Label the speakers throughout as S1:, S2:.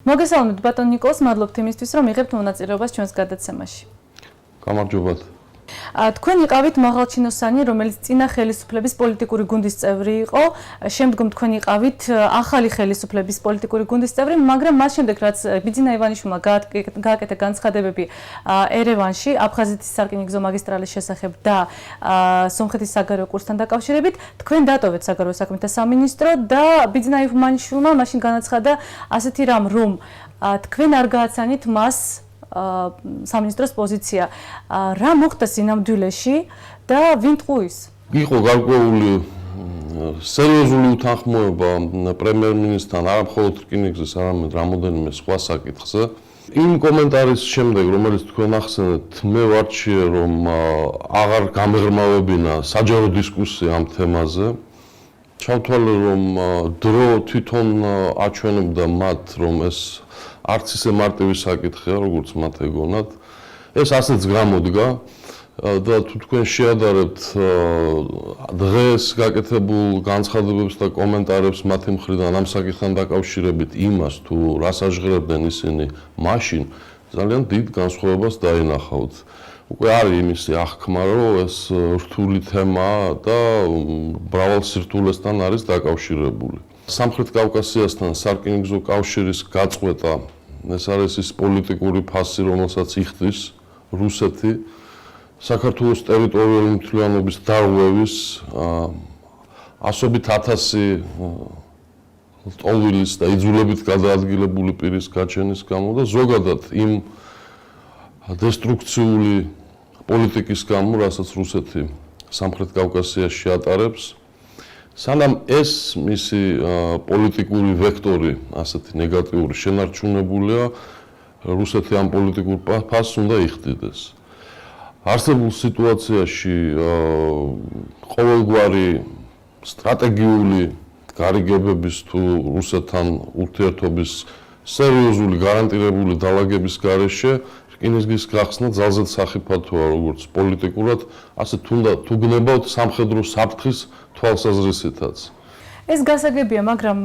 S1: მოგესალმებით ბატონ ნიკოლს, მადლობთ იმისთვის, რომ იღებთ მონაწილეობას ჩვენს გადაცემაში.
S2: გამარჯობათ.
S1: თქვენ იყავით მაღალჩინოსანი, რომელიც წინა ხელისუფლების პოლიტიკური გუნდის წევრი იყო, შემდგომ თქვენ იყავით ახალი ხელისუფლების პოლიტიკური გუნდის წევრი, მაგრამ მას შემდეგ რაც ბიძინა ივანიშვილმა გააკეთა განცხადებები ერევანში აფხაზეთის სარკინიგზო მაგისტრალის შესახებ და სომხეთის საგარეო კურსთან დაკავშირებით, თქვენ დატოვეთ საგარეო საქმეთა სამინისტრო და ბიძინა ივანიშვილმა მაშინ განაცხადა ასეთი რამ, რომ თქვენ არ გააცანით მას სამინისტროს პოზიცია. რა მოხდა სინამდვილეში და ვინ ტყუის?
S2: იყო გარკვეული სერიოზული უთანხმოება პრემიერ-მინისტრთან არა მხოლოდ რკინიგზის, არამედ რამოდენიმე სხვა საკითხზე. იმ კომენტარის შემდეგ, რომელიც თქვენ ახსენეთ, მე ვარჩიე, რომ აღარ გამეღრმავებინა საჯარო დისკუსია ამ თემაზე. ჩავთვალე, რომ დრო თვითონ აჩვენებდა მათ, რომ ეს არც ისე მარტივი საკითხია, როგორც მათ ეგონათ. ეს ასეც გამოდგა და თუ თქვენ შეადარებთ დღეს გაკეთებულ განცხადებებს და კომენტარებს მათი მხრიდან ამ საკითხთან დაკავშირებით იმას, თუ რას აჟღერებდნენ ისინი მაშინ, ძალიან დიდ განსხვავებას დაინახავთ. უკვე არის იმისი აღქმა, რომ ეს რთული თემაა და მრავალ სირთულესთან არის დაკავშირებული. სამხრეთ კავკასიასთან სარკინიგზო კავშირის გაწყვეტა, ეს არის ის პოლიტიკური ფასი, რომელსაც იხდის რუსეთი, საქართველოს ტერიტორიული მთლიანობის დარღვევის, ასობით 1000 ტოლვილის და იძულებით გადაადგილებული პირის გაჩენის გამო და ზოგადად იმ დესტრუქციული პოლიტიკის გამო, რასაც რუსეთი სამხრეთ კავკასიაში ატარებს. სანამ ეს მისი პოლიტიკური ვექტორი, ასეთი ნეგატიური შენარჩუნებულია, რუსეთი ამ პოლიტიკურ ფასს უნდა იხდიდეს. არსებულ სიტუაციაში ყოველგვარი სტრატეგიული გარიგებების თუ რუსეთთან ურთიერთობის სერიოზული გარანტირებული დალაგების გარეშე რკინიგზის გახსნა ძალზედ სახიფათოა როგორც პოლიტიკურად, ასე თუ გნებავთ სამხედრო საფრთხის თვალსაზრისითაც.
S1: ეს გასაგებია, მაგრამ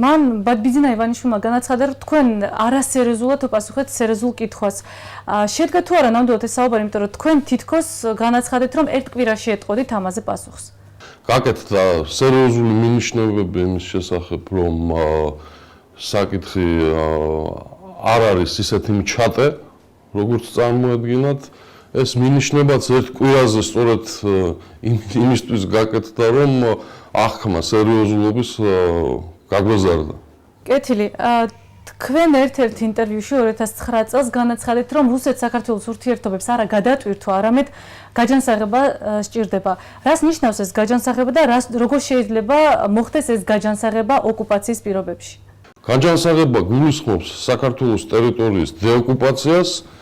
S1: მან ბიძინა ივანიშვილმა განაცხადა, რომ თქვენ არასერიოზულად უპასუხეთ სერიოზულ კითხვას. შედგა თუ არა ნამდვილად ეს საუბარი, იმიტომ რომ თქვენ თითქოს განაცხადეთ, რომ ერთ კვირაში ეტყოდით ამაზე პასუხს.
S2: გაკეთდა სერიოზული მინიშნებები იმის შესახებ, რომ საკითხი არ არის ისეთი მჩატე, როგორც წარმოედგინათ. ეს მინიშნებაც ერთ კვირაზე სწორედ იმისთვის გაკეთდა, რომ აღქმა სერიოზულობის გაგვეზარდა.
S1: კეთილი, თქვენ ერთ-ერთ ინტერვიუში 2009 წელს განაცხადეთ, რომ რუსეთ-საქართველოს ურთიერთობებს არა გადატვირთვა, არამედ გაჯანსაღება სჭირდება. რას ნიშნავს ეს გაჯანსაღება და როგორ შეიძლება მოხდეს ეს გაჯანსაღება ოკუპაციის პირობებში?
S2: გაჯანსაღება გულისხმობს საქართველოს ტერიტორიის დეოკუპაციას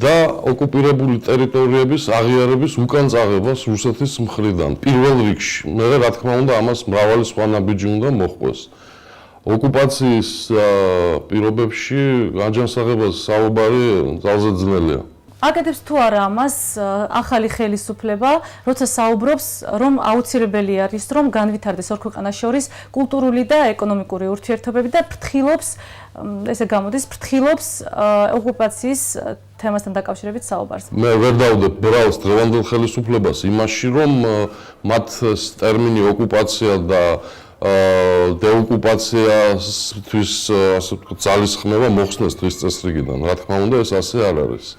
S2: და ოკუპირებული ტერიტორიების აღიარების უკანწაღებას რუსეთის მხრიდან. პირველ რიგში, მე რა თქმა უნდა, ამას მრავალი სხვა ნაბიჯი უნდა მოჰყვეს. ოკუპაციის პირობებში გაჯანსაღებას საუბარი ძალზე ძნელია.
S1: აკეთებს თუ არა ამას ახალი ხელისუფლება, როცა საუბრობს, რომ აუცილებელი არის, რომ განვითარდეს ორ ქვეყანას შორის კულტურული და ეკონომიკური ურთიერთობები და ფრთხილობს, ესე გამოდის, ფრთხილობს ოკუპაციის თემასთან დაკავშირებით საუბარს.
S2: მე ვერ დავდებ ბრალს დღევანდელ ხელისუფლებას იმაში, რომ მათ ტერმინი ოკუპაცია და დეოკუპაციასთვის ასე ვთქვათ ძალისხმევა მოხსნეს დღის წესრიგიდან. რა თქმა უნდა, ეს ასე არ არის.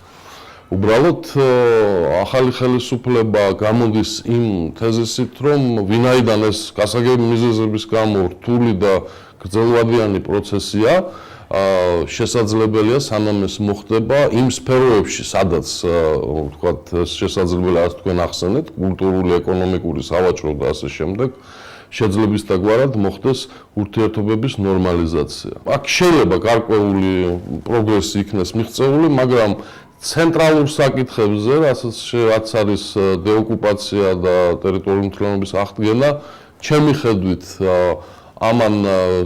S2: უბრალოდ ახალი ხელისუფლება გამოდის იმ თეზისით, რომ ვინაიდან ეს გასაგები მიზეზების გამო რთული და გრძელვადიანი პროცესია, შესაძლებელია სანამ ეს მოხდება იმ სფეროებში, სადაც ვთქვათ ეს შესაძლებელია, ასე თქვენ ახსენეთ, კულტურული, ეკონომიკური, სავაჭრო და ასე შემდეგ, შეძლების დაგვარად მოხდეს ურთიერთობების ნორმალიზაცია. აქ შეიძლება გარკვეული პროგრესი იქნეს მიღწეული, მაგრამ ცენტრალურ საკითხებზე, რაც არის დეოკუპაცია და ტერიტორიული მთლიანობის აღდგენა, ჩემი ხედვით ამან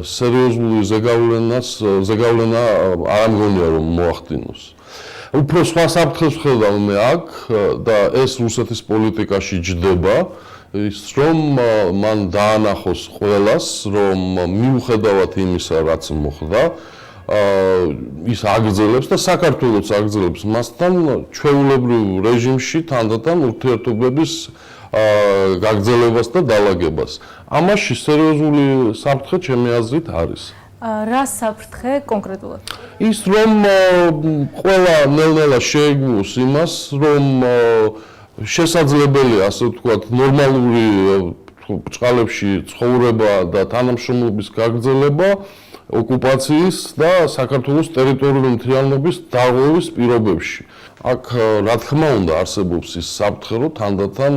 S2: სერიოზული ზეგავლენა არ მგონია რომ მოახდინოს. უფრო სხვა საფრთხეს ვხედავ მე აქ და ეს რუსეთის პოლიტიკაში ჯდება, ის რომ მან დაანახოს ყველას, რომ მიუხედავად იმისა, რაც მოხდა, ის აგრძელებს და საქართველოს აგრძელებს მასთან ჩვეულებრივ რეჟიმში თანდათან ურთიერთობების გაგრძელებას და დალაგებას. ამაში სერიოზული საფრთხე ჩემი აზრით არის.
S1: რა საფრთხე კონკრეტულად?
S2: ის რომ ყველა ნელ-ნელა შეეგუოს იმას, რომ შესაძლებელია, ასე ვთქვათ, ნორმალური ბრჭყალებში ცხოვრება და თანამშრომლობის გაგრძელება ოკუპაციის და საქართველოს ტერიტორიული მთლიანობის დარღვევის პირობებში. აქ რა თქმა უნდა არსებობს ის საფრთხე, რომ თანდათან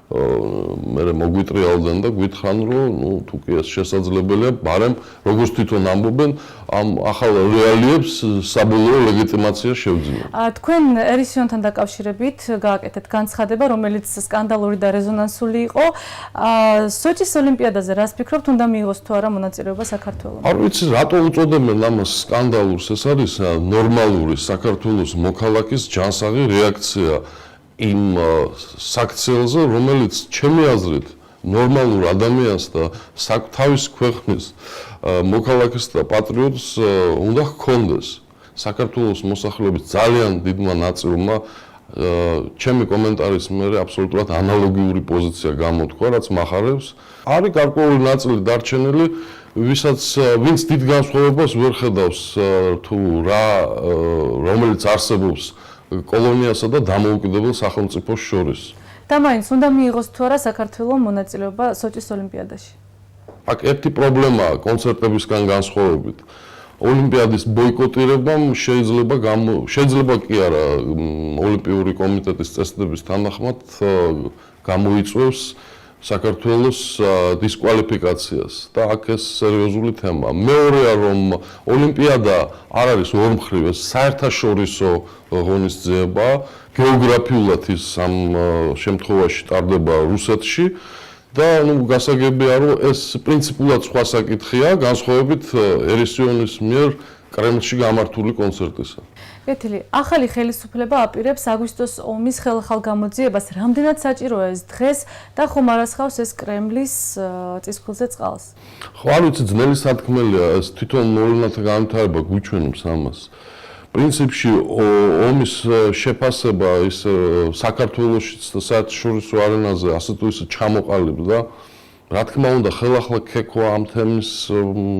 S2: მე მოგვიტრიალდნენ და გვითხრან, რომ თუ კი ეს შესაძლებელია, მაგრამ როგორც თვითონ ამბობენ, ამ ახალ რეალიებს საბოლოო ლეგიტიმაცია შევძინოთ.
S1: თქვენ ერისიონთან დაკავშირებით გააკეთეთ განცხადება, რომელიც სკანდალური და რეზონანსული იყო. სოჭის ოლიმპიადაზე რას ფიქრობთ, უნდა მიიღოს თუ არა მონაწილეობა საქართველოს?
S2: არ ვიცი, რატო უწოდებენ ამას სკანდალურს, ეს არის ნორმალური საქართველოს მოქალაქის ჯანსაღი რეაქცია იმ საქციელზე, რომელიც ჩემი აზრით ნორმალურ ადამიანს და თავის ქვეყნის მოქალაქეს და პატრიოტს უნდა ჰქონდეს. საქართველოს მოსახლეობის ძალიან დიდმა ნაწილმა ჩემი კომენტარის მერე აბსოლუტურად ანალოგიური პოზიცია გამოთქვა, რაც მახარებს. არის გარკვეული ნაწილი დარჩენილი, ვინც დიდ განსხვავებას ვერ ხედავს თუ რომელიც არსებობს კოლონიასა და დამოუკიდებელ სახელმწიფოს შორის.
S1: და მაინც უნდა მიიღოს თუ არა საქართველოს მონაწილეობა სოჭის ოლიმპიადაში?
S2: აქ ერთი პრობლემაა კონცერტებისგან განსხვავებით. ოლიმპიადის ბოიკოტირებამ შეიძლება კი არა ოლიმპიური კომიტეტის წესდების თანახმად გამოიწვევს საქართველოს დისკვალიფიკაციას და აქ ეს სერიოზული თემაა. მეორეა, რომ ოლიმპიადა არ არის ორმხრივ, ეს საერთაშორისო ღონისძიება, გეოგრაფიულად ის ამ შემთხვევაში ტარდება რუსეთში და გასაგებია, რომ ეს პრინციპულად სხვა საკითხია, განსხვავებით ერისიონის მიერ კრემლში გამართული კონცერტისა.
S1: კეთილი, ახალი ხელისუფლება აპირებს აგვისტოს ომის ხელახალ გამოძიებას, რამდენად საჭიროა ეს დღეს და ხომ არასხავს ეს კრემლის წისქვილზე წყალს?
S2: ხო, არ ვიცი, ძნელი სათქმელია, ეს თვითონ მოვლენათა განვითარება გვიჩვენებს ამას. პრინციპში ომის შეფასება ის საქართველოშიც და საერთაშორისო არენაზე ასე თუ ისე ჩამოყალიბდა და რა თქმა უნდა ხელახლა ქექვა ამ თემის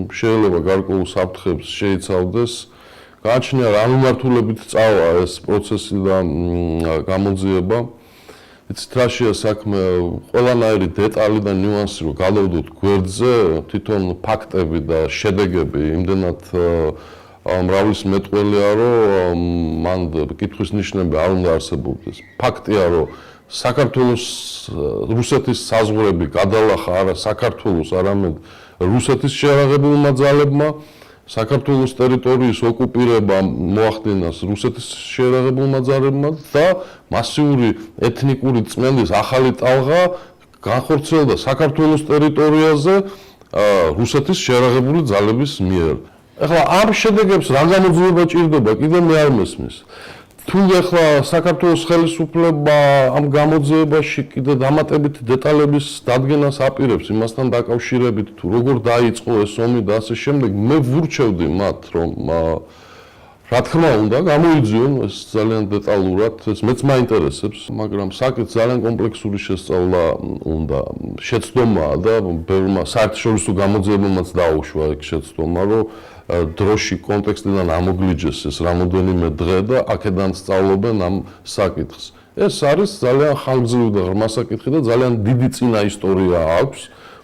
S2: შეიძლება გარკვეულ საფრთხებს შეიცავდეს. გააჩნია რა მიმართულებით წავა ეს პროცესი და გამოძიება. იცით რაშია საქმე, ყველანაირი დეტალი და ნიუანსი რომ გადავდოთ გვერდზე, თვითონ ფაქტები და შედეგები იმდენად მრავლის მეტყველია, რომ მან კითხვის ნიშნები არ უნდა არსებობდეს. ფაქტია, რომ საქართველოს რუსეთის საზღვრები გადალახა არა საქართველოს, არამედ რუსეთის შეერაღებულმა ძალებმა. საქართველოს ტერიტორიის ოკუპირება მოახდინას რუსეთის შეერაღებულმა ძალებმა და მასიური ეთნიკური წმენდის ახალი ტალღა განხორციელდა საქართველოს ტერიტორიაზე რუსეთის შეერაღებული ძალების მიერ. ეხლა ამ შედეგებს რა გამოძიება ჭირდება, კიდე მე არ მესმის. თუ ეხლა საქართველოს ხელისუფლება ამ გამოძიებაში კიდე დამატებითი დეტალების დადგენას აპირებს იმასთან დაკავშირებით, თუ როგორ დაიწყო ეს ომი და ასე შემდეგ, მე ვურჩევდი მათ, რომ რა თქმა უნდა, გამოიძიონ ეს ძალიან დეტალურად, ეს მეც მაინტერესებს, მაგრამ საკითხი ძალიან კომპლექსური შესწავლა უნდა. შეცდომაა და ბევრმა საერთაშორისო გამოძიებებმაც დაუშვა ეგ შეცდომა, რომ დროში კონტექსტიდან ამოგლიჯეს ეს რამოდენიმე დღე და აქედან სწავლობენ ამ საკითხს. ეს არის ძალიან ხანგრძლივი და ღრმა საკითხი და ძალიან დიდი წინა ისტორია აქვს,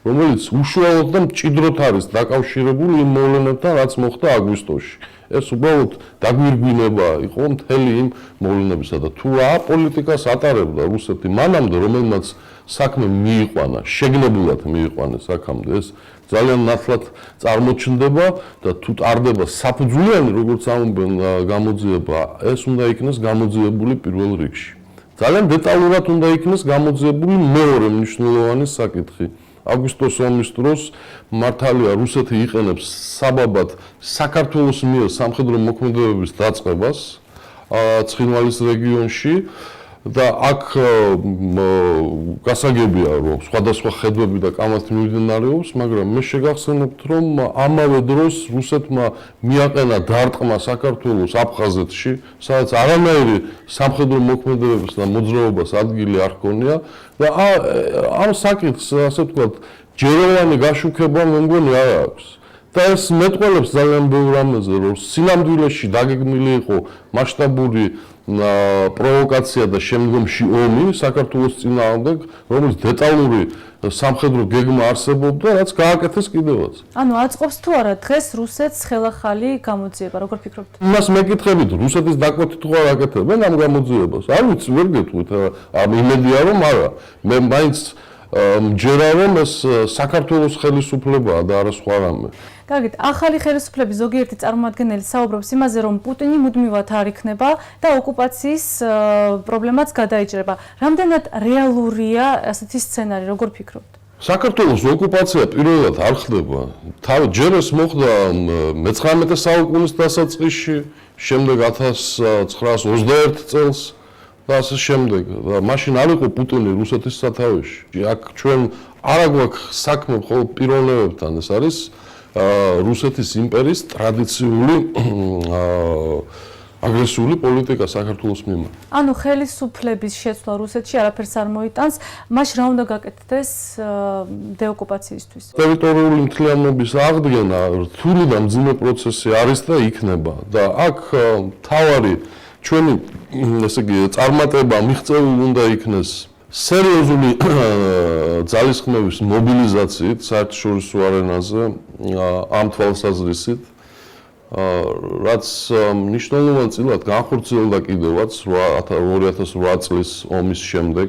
S2: რომელიც უშუალოდ და მჭიდროდ არის დაკავშირებული იმ მოვლენებთან, რაც მოხდა აგვისტოში. ეს უბრალოდ დაგვირგვინება იყო მთელი იმ მოვლენებისა და თუ რა პოლიტიკას ატარებდა რუსეთი მანამდე, რომელმაც საქმე მიიყვანა, შეგნებულად მიიყვანეს აქამდე, ეს ძალიან ნათლად წარმოჩნდება და თუ ტარდება საფუძვლიანი, როგორც ამბობენ, გამოძიება, ეს უნდა იქნეს გამოძიებული პირველ რიგში. ძალიან დეტალურად უნდა იქნეს გამოძიებული მეორე მნიშვნელოვანი საკითხი. აგვისტოს ომის დროს მართალია რუსეთი იყენებს საბაბად საქართველოს მიერ სამხედრო მოქმედებების დაწყებას ცხინვალის რეგიონში და აქ გასაგებია რომ სხვადასხვა ხედვები და კამათი მიმდინარეობს, მაგრამ მე შეგახსენებთ რომ ამავე დროს რუსეთმა მიაყენა დარტყმა საქართველოს აფხაზეთში, სადაც არანაირი სამხედრო მოქმედებების და მოძრაობას ადგილი არ ჰქონია და ამ საკითხს ასე ვთქვათ ჯეროვანი გაშუქება მე მგონი არ აქვს. და ეს მეტყველებს ძალიან ბევრ რამეზე, რომ სინამდვილეში დაგეგმილი იყო მასშტაბური პროვოკაცია და შემდგომში ომი საქართველოს წინააღმდეგ, რომელიც დეტალური სამხედრო გეგმა არსებობდა, რაც გააკეთეს კიდევაც.
S1: ანუ აწყობს თუ არა დღეს რუსეთს ხელახალი გამოძიება, როგორ ფიქრობთ?
S2: იმას მეკითხებით, რუსეთის დაკვეთით თუ არ აკეთებენ ამ გამოძიებას? არ ვიცი, ვერ გეტყვით, იმედია რომ არა. მე მაინც მჯერა რომ ეს საქართველოს ხელისუფლებაა და არა სხვა რამე.
S1: კარგით, ახალი ხელისუფლების ზოგიერთი წარმომადგენელი საუბრობს იმაზე, რომ პუტინი მუდმივად არ იქნება და ოკუპაციის პრობლემაც გადაიჭრება. რამდენად რეალურია ასეთი სცენარი, როგორ ფიქრობთ?
S2: საქართველოს ოკუპაცია პირველად არ ხდება. ჯერ ეს მოხდა მე-19 საუკუნის დასაწყისში, შემდეგ 1921 წელს და ასე შემდეგ. და მაშინ არ იყო პუტინი რუსეთის სათავეში. აქ ჩვენ არ აგვაქვს საქმე მხოლოდ პიროვნებებთან, ეს არის რუსეთის იმპერიის ტრადიციული აგრესიული პოლიტიკა საქართველოს მიმართ.
S1: ანუ ხელისუფლების შეცვლა რუსეთში არაფერს არ მოიტანს, მაშინ რა უნდა გაკეთდეს დეოკუპაციისთვის?
S2: ტერიტორიული მთლიანობის აღდგენა რთული და მძიმე პროცესი არის და იქნება. და აქ მთავარი ჩვენი ესე იგი წარმატება მიღწეული უნდა იქნეს სერიოზული ძალისხმევის მობილიზაციით საერთაშორისო არენაზე ამ თვალსაზრისით, რაც მნიშვნელოვანწილად განხორციელდა კიდევაც 2008 წლის ომის შემდეგ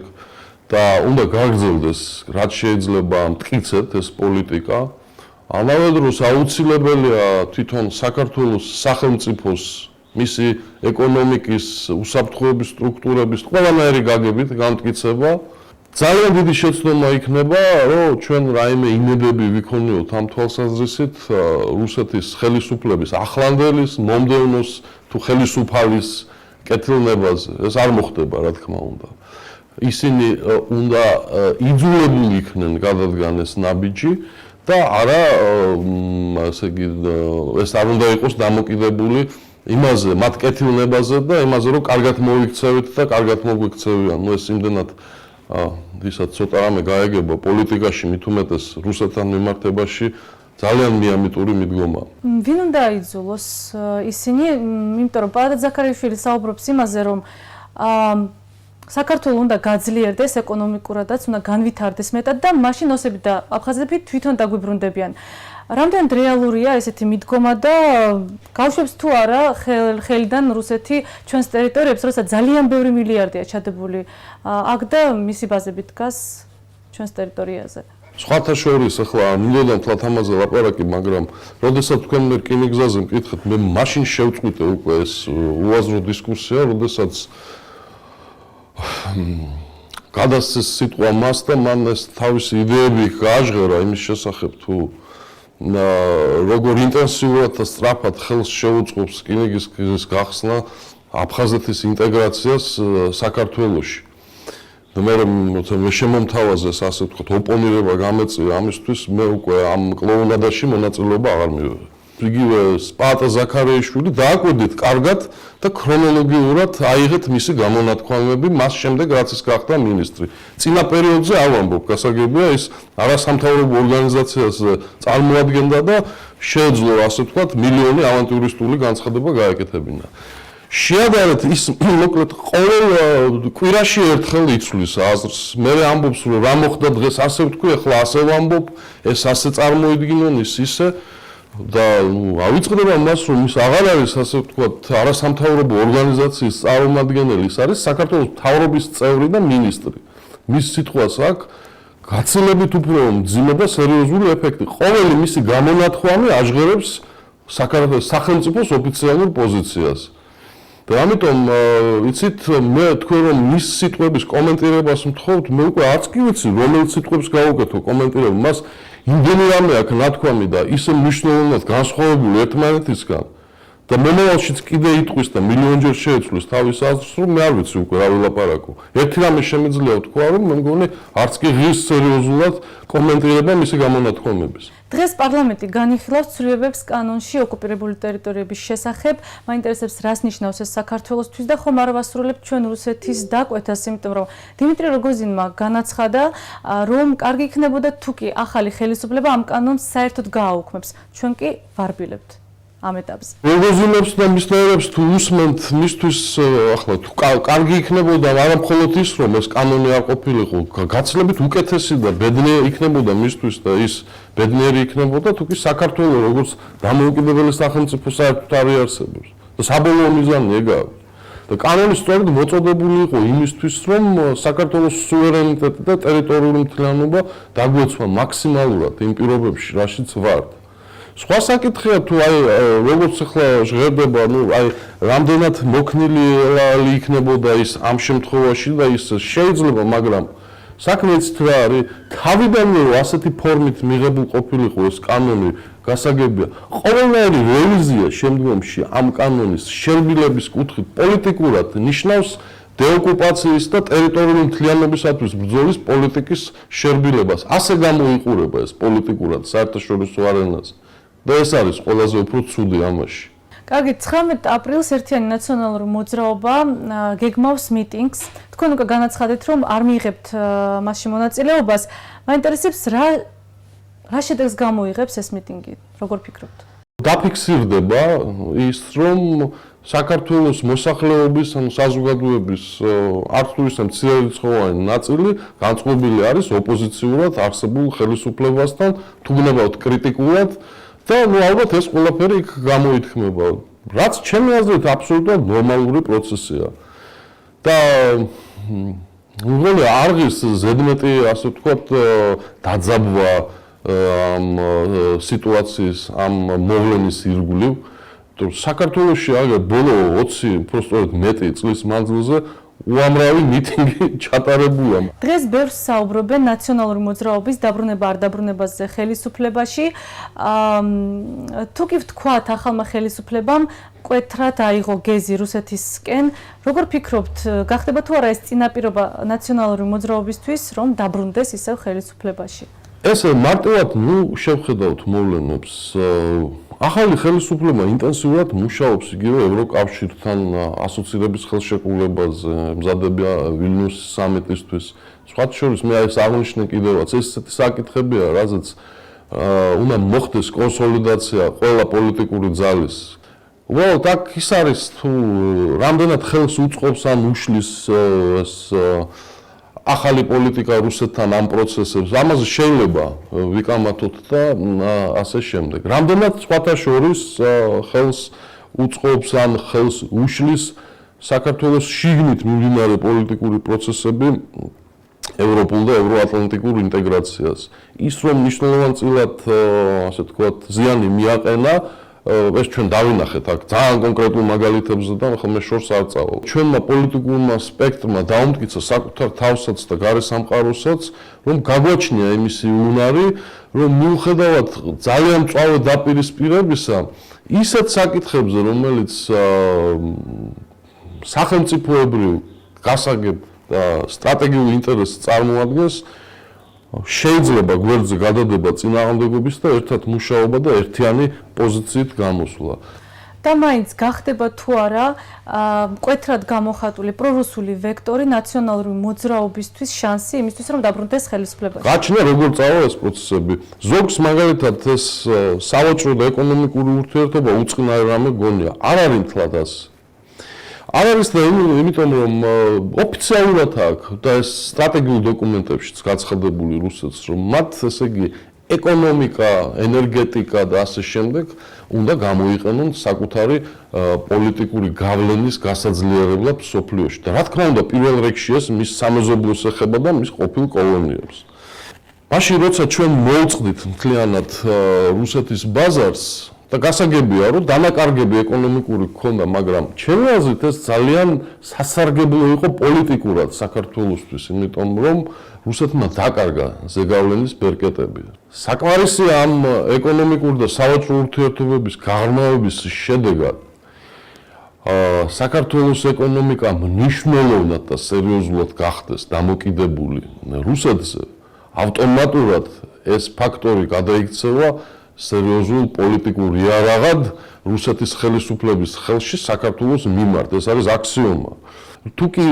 S2: და უნდა გაგრძელდეს რაც შეიძლება მტკიცედ ეს პოლიტიკა. ამავე დროს აუცილებელია თვითონ საქართველოს სახელმწიფოს მისი ეკონომიკის, უსაფრთხოების სტრუქტურების ყველანაირი გაგებით განმტკიცება. ძალიან დიდი შეცდომა იქნება, რომ ჩვენ რაიმე იმედები ვიქონიოთ ამ თვალსაზრისით რუსეთის ხელისუფლების ახლანდელის, მომდევნოს თუ ხელისუფალის კეთილნებაზე. ეს არ მოხდება, რა თქმა უნდა. ისინი უნდა იძულებული იქნენ გადადგან ეს ნაბიჯი და არა ასე იგი ეს არ უნდა იყოს დამოკიდებული იმაზე, მათ კეთილნებაზე და იმაზე, რომ კარგად მოიქცევით და კარგად მოგვიქცევიან. ეს იმდენად ისაც ცოტა რამე გაეგება პოლიტიკაში, მით უმეტეს რუსეთთან მიმართებაში ძალიან მიამიტური მიდგომა.
S1: ვინ უნდა აიძულოს ისინი, იმიტომ რომ პალატა ზაქარიშვილი საუბრობს იმაზე, რომ საქართველოს უნდა გაძლიერდეს ეკონომიკურადაც, უნდა განვითარდეს მეტად და მაშინ ოსები და აფხაზები თვითონ დაგვიბრუნდებიან. რამდენად რეალურია ესეთი მიდგომა და გავშვებს თუ არა ხელიდან რუსეთი ჩვენს ტერიტორიებს, როცა ძალიან ბევრი მილიარდია ჩადებული აქ და მისი ბაზები დგას ჩვენს ტერიტორიაზე.
S2: სხვათა შორის ახლა მინდოდა მთლად ამაზე ლაპარაკი, მაგრამ როდესაც თქვენ მე რკინი გზაზე მკითხეთ, მე მაშინ შევწყვიტე უკვე ეს უაზრო დისკუსია, როდესაც გადასცეს სიტყვა მას და მან ეს თავისი იდეები გააჟღერა იმის შესახებ თუ როგორ ინტენსიურად და სწრაფად ხელს შეუწყობს რკინიგზის გახსნა აფხაზეთის ინტეგრაციას საქართველოში. და მე შემომთავაზეს ასე ვთქვათ ოპონირება გამეწია ამისთვის, მე უკვე ამ კლოუნადაში მონაწილეობა აღარ მივიღე. იგივე პალატა ზაქარიაშვილი დააკვირდით კარგად და ქრონოლოგიურად აიღეთ მისი გამონათქვამები მას შემდეგ რაც ის გახდა მინისტრი. წინა პერიოდზე არ ვამბობ, გასაგებია ის არასამთავრობო ორგანიზაციას წარმოადგენდა და შეეძლო ასე ვთქვათ მილიონი ავანტიურისტული განცხადება გაეკეთებინა. შეადარეთ ის მოკლედ ყოველ კვირაში ერთხელ იცვლის აზრს. მე ამბობს რომ რა მოხდა დღეს ასე ვთქვი, ახლა ასე ვამბობ, ეს ასე წარმოიდგინონ, ის ისე და ავიწყდება მას რომ ის აღარ არის ასე ვთქვათ არასამთავრობო ორგანიზაციის წარმომადგენელი, ის არის საქართველოს მთავრობის წევრი და მინისტრი. მის სიტყვას აქვს გაცილებით უფრო მძიმე და სერიოზული ეფექტი. ყოველი მისი გამონათქვამი აჟღერებს საქართველოს სახელმწიფოს ოფიციალურ პოზიციას. და ამიტომ იცით მე თქვენ რომ მის სიტყვების კომენტირებას მთხოვთ, მე უკვე არც კი ვიცი რომელ სიტყვებს გავუკეთო კომენტირება, მას იმდენი რამე აქვს ნათქვამი და ისე მნიშვნელოვნად განსხვავებული ერთმანეთისგან და მომავალშიც კიდე იტყვის და მილიონჯერ შეეცვლის თავის აზრს, რომ მე არ ვიცი უკვე რა ვილაპარაკო. ერთი რამე შემიძლია ვთქვა, რომ მე მგონი არც კი ღირს სერიოზულად კომენტირება მისი გამონათქვამების.
S1: დღეს პარლამენტი განიხილავს ცვლილებებს კანონში ოკუპირებული ტერიტორიების შესახებ. მაინტერესებს, რას ნიშნავს ეს საქართველოსთვის და ხომ არ ვასრულებთ ჩვენ რუსეთის დაკვეთას, იმიტომ რომ დიმიტრი როგოზინმა განაცხადა, რომ კარგი იქნებოდა თუ კი ახალი ხელისუფლება ამ კანონს საერთოდ გააუქმებს. ჩვენ კი ვარბილებთ ამ ეტაპზე.
S2: როგოზინებს და მისნაირებს თუ უსმენთ, მისთვის ახლა თუ კარგი იქნებოდა არა მხოლოდ ის, რომ ეს კანონი არ ყოფილიყო, გაცილებით უკეთესი და ბედნიერი იქნებოდა მისთვის და ის ბედნიერი იქნებოდა თუ კი საქართველოს როგორც დამოუკიდებელი სახელმწიფო საერთოდ არ იარსებობს. და საბოლოო მიზანი ეგაა. და კანონი სწორედ მოწოდებული იყო იმისთვის, რომ საქართველოს სუვერენიტეტი და ტერიტორიული მთლიანობა დაგვეცვა მაქსიმალურად იმ პირობებში, რაშიც ვართ. სხვა საკითხია თუ როგორც ახლა ჟღერდება, რამდენად მოქნილი იქნებოდა ის ამ შემთხვევაში და ის შეიძლება, მაგრამ საქმე იცით რა არის, თავიდანვე ასეთი ფორმით მიღებულ ყოფილიყო ეს კანონი, გასაგებია. ყოველნაირი რევიზია შემდგომში ამ კანონის შერბილების კუთხით პოლიტიკურად ნიშნავს დეოკუპაციის და ტერიტორიული მთლიანობისათვის ბრძოლის პოლიტიკის შერბილებას. ასე გამოიყურება ეს პოლიტიკურად საერთაშორისო არენაზე. და ეს არის ყველაზე უფრო ცუდი ამაში.
S1: კარგი, 19 აპრილს ერთიანი ნაციონალური მოძრაობა გეგმავს მიტინგს. თქვენ უკვე განაცხადეთ, რომ არ მიიღებთ მასში მონაწილეობას. მაინტერესებს, რა შედეგს გამოიღებს ეს მიტინგი? როგორ ფიქრობთ?
S2: დაფიქსირდება ის, რომ საქართველოს მოსახლეობის ან საზოგადოების არც თუ ისე მცირერიცხოვანი ნაწილი განწყობილი არის ოპოზიციურად არსებულ ხელისუფლებასთან, თუ გნებავთ კრიტიკულად. და ალბათ ეს ყველაფერი იქ გამოითქმება. რაც ჩემი აზრით აბსოლუტურად ნორმალური პროცესია. და მგონი არღის ზედმეტი, ასე ვთქვათ, დაძაბვა ამ სიტუაციის, ამ მოვლენის ირგვლივ. საქართველოში აგერ ბოლო 20, უბრალოდ მეტი წლის მანძილზე უამრავი მიტინგი ჩატარებულა.
S1: დღეს ბევრს საუბრობენ ნაციონალური მოძრაობის დაბრუნება არ დაბრუნებაზე ხელისუფლებაში. თუ კი ვთქვათ ახალმა ხელისუფლებამ მკვეთრად აიღო გეზი რუსეთისკენ, როგორ ფიქრობთ, გახდება თუ არა ეს წინაპირობა ნაციონალური მოძრაობისთვის, რომ დაბრუნდეს ისევ ხელისუფლებაში?
S2: ეს მარტივად შევხედავთ მოვლენებს. ახალი ხელისუფლება ინტენსიურად მუშაობს იგივე ევროკავშირთან ასოცირების ხელშეკრულებაზე, მზადდება ვილნიუსის სამიტისთვის. სხვა შორის მე ეს აღნიშნე კიდევაც, ეს ისეთი საკითხებია, რაზეც უნდა მოხდეს კონსოლიდაცია ყველა პოლიტიკური ძალის. უბრალოდ აქ ის არის თუ რამდენად ხელს უწყობს ან უშლის ახალი პოლიტიკა რუსეთთან ამ პროცესებს, ამაზე შეიძლება ვიკამათოთ და ასე შემდეგ. რამდენად სხვათა შორის ხელს უწყობს ან ხელს უშლის საქართველოს შიგნით მიმდინარე პოლიტიკური პროცესები ევროპულ და ევროატლანტიკურ ინტეგრაციას. ის რომ მნიშვნელოვანწილად, ასე ვთქვათ, ზიანი მიაყენა, ეს ჩვენ დავინახეთ აქ ძალიან კონკრეტულ მაგალითებზე და ხოლმე შორს არ წავალ. ჩვენმა პოლიტიკურმა სპექტრმა დაუმტკიცა საკუთარ თავსაც და გარესამყაროსაც, რომ გაგვაჩნია იმისი უნარი, რომ მიუხედავად ძალიან მწვავე დაპირისპირებისა, ისეთ საკითხებზე, რომელიც სახელმწიფოებრივ გასაგებ და სტრატეგიულ ინტერესს წარმოადგენს, შეიძლება გვერდზე გადადება წინააღმდეგობის და ერთად მუშაობა და ერთიანი პოზიციით გამოსვლა.
S1: და მაინც გახდება თუ არა მკვეთრად გამოხატული პრორუსული ვექტორი ნაციონალური მოძრაობისთვის შანსი იმისთვის, რომ დაბრუნდეს ხელისუფლებაში.
S2: გაჩნდა როგორ წავა ეს პროცესები. ზოგს მაგალითად ეს სავაჭრო და ეკონომიკური ურთიერთობა უწყნარი რამე გონია. არ არის მთლად ასე. არ არის და იმიტომ რომ ოფიციალურად აქვს და ეს სტრატეგიულ დოკუმენტებშიც გაცხადებული რუსეთს, რომ მათ ესე იგი ეკონომიკა, ენერგეტიკა და ასე შემდეგ უნდა გამოიყენონ საკუთარი პოლიტიკური გავლენის გასაძლიერებლად მსოფლიოში. და რა თქმა უნდა, პირველ რიგში ეს მის სამეზობლოს ეხება და მის ყოფილ კოლონიებს. მაშინ როცა ჩვენ მოვწყდით მთლიანად რუსეთის ბაზარს და გასაგებია, რომ დანაკარგები ეკონომიკური გქონდა, მაგრამ ჩემი აზრით ეს ძალიან სასარგებლო იყო პოლიტიკურად საქართველოსთვის, იმიტომ რომ რუსეთმა დაკარგა ზეგავლენის ბერკეტები. საკმარისია ამ ეკონომიკური და სავაჭრო ურთიერთობების გაღრმავების შედეგად საქართველოს ეკონომიკა მნიშვნელოვნად და სერიოზულად გახდეს დამოკიდებული რუსეთზე, ავტომატურად ეს ფაქტორი გადაიქცევა სერიოზულ პოლიტიკურ იარაღად რუსეთის ხელისუფლების ხელში საქართველოს მიმართ. ეს არის აქსიომა. თუ კი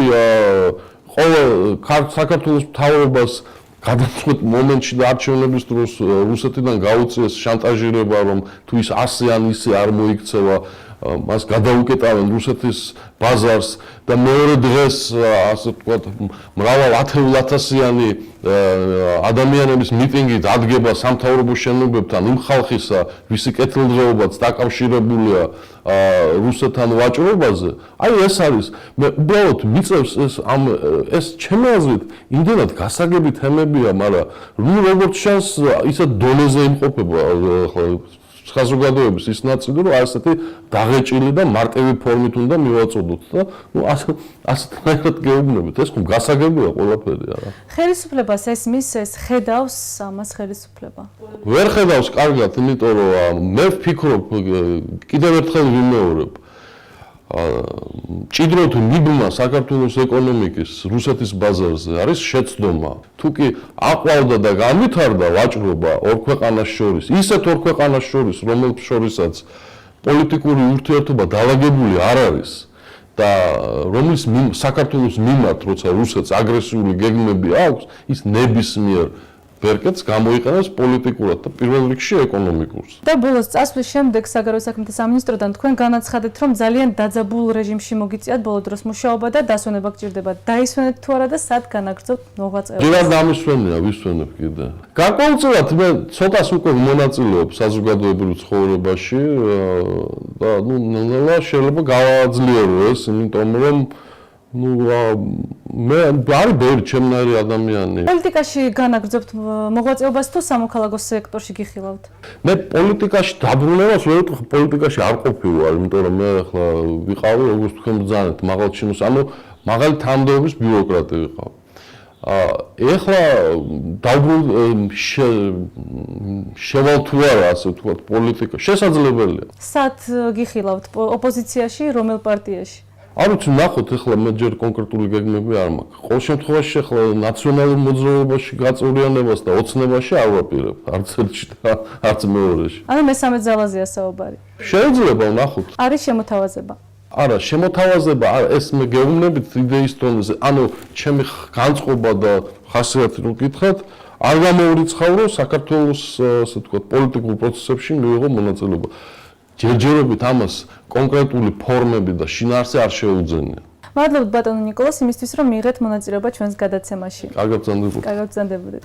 S2: საქართველოს მთავრობას გადამწყვეტ მომენტში და არჩევნების დროს რუსეთიდან გაუწიეს შანტაჟირება, რომ თუ ის ასე ან ისე არ მოიქცევა, მას გადაუკეტავენ რუსეთის ბაზარს და მეორე დღეს ასე ვთქვათ მრავალ ათეულათასიანი ადამიანების მიტინგი დადგება სამთავრობო შენობებთან იმ ხალხისა, ვისი კეთილდღეობაც დაკავშირებულია რუსეთთან ვაჭრობაზე. აი ეს არის მე უბრალოდ მიწევს ეს ჩემი აზრით იმდენად გასაგები თემებია, მაგრამ როგორც შანს ისეთ დონეზე იმყოფება საზოგადოების ის ნაწილი, რომ ასეთი დაღეჭილი და მარტივი ფორმით უნდა მივაწოდოთ და ასეთნაირად გეუბნებით. ეს ხომ გასაგებია ყველაფერი არა.
S1: ხელისუფლებას ესმის ეს ხედავს ამას ხელისუფლება.
S2: ვერ ხედავს კარგად, იმიტომ რომ მე ვფიქრობ კიდევ ერთხელ ვიმეორებ. ჭიდროთ მიბმა საქართველოს ეკონომიკის რუსეთის ბაზარზე არის შეცდომა. თუკი აყვავდა და განვითარდა ვაჭრობა ორ ქვეყანას შორის, ისეთ ორ ქვეყანას შორის, რომელებს შორისაც პოლიტიკური ურთიერთობა დაალაგებული არ არის და რომლის საქართველოს მიმართ, როცა რუსეთს აგრესიული გეგმები აქვს, ის ნებისმიერ ბერკეტს გამოიყენებს პოლიტიკურად და პირველ რიგში ეკონომიკურს.
S1: და ბოლოს წასვლის შემდეგ საგარეო საქმეთა სამინისტროდან თქვენ განაცხადეთ, რომ ძალიან დაძაბულ რეჟიმში მოგიწიათ ბოლო დროს მუშაობა და დასვენება გჭირდება. დაისვენეთ თუ არა და სად განაგრძობთ მოღვაწეობას?
S2: ჯერად დამისვენია, ვისვენებ კიდე. გარკვეულწილად მე ცოტას უკვე მონაწილეობ საზოგადოებრივ ცხოვრებაში და ნელა შეიძლება გავაძლიერო ეს, იმიტომ რომ მე არის ბევრი ჩემნაირი ადამიანი.
S1: პოლიტიკაში განაგრძობთ მოღვაწეობას თუ სამოქალაქო სექტორში გიხილავთ?
S2: მე პოლიტიკაში დაბრუნებას ვერ ვიტყვი, პოლიტიკაში არ ყოფილი ვარ, იმიტომ რომ მე ახლა ვიყავი, როგორც თქვენ ბრძანეთ, მაღალჩინოს, ანუ მაღალი თანამდებობის ბიუროკრატი ვიყავი. ეხლა შევალ თუ არა, ასე ვთქვათ, პოლიტიკა შესაძლებელია.
S1: სად გიხილავთ ოპოზიციაში, რომელ პარტიაში?
S2: არ ვიცი, ნახოთ, ეხლა მე ჯერ კონკრეტული გეგმები არ მაქვს. ყოველ შემთხვევაში ეხლა ნაციონალურ მოძრაობაში გაწევრიანებას და ოცნებაში არ ვაპირებ, არც ერთში და არც მეორეში.
S1: ანუ მესამე ძალაზეა საუბარი.
S2: შეიძლება ვნახოთ.
S1: არის შემოთავაზება.
S2: არა, შემოთავაზება, ეს მე გეუბნებით იდეის დონეზე. ანუ ჩემი განწყობა და ხასიათი რო გითხრათ, არ გამოურიცხავ, რომ საქართველოს, ასე ვთქვათ, პოლიტიკურ პროცესებში მიიღო მონაწილეობა. ჯერჯერობით ამას კონკრეტული ფორმები და შინაარსი არ შეუძენია.
S1: მადლობთ ბატონო ნიკოლას იმისთვის, რომ მიიღეთ მონაწილეობა ჩვენს გადაცემაში.
S2: კარგად ვწანდებოდეთ.
S1: კარგად ვწანდებოდეთ.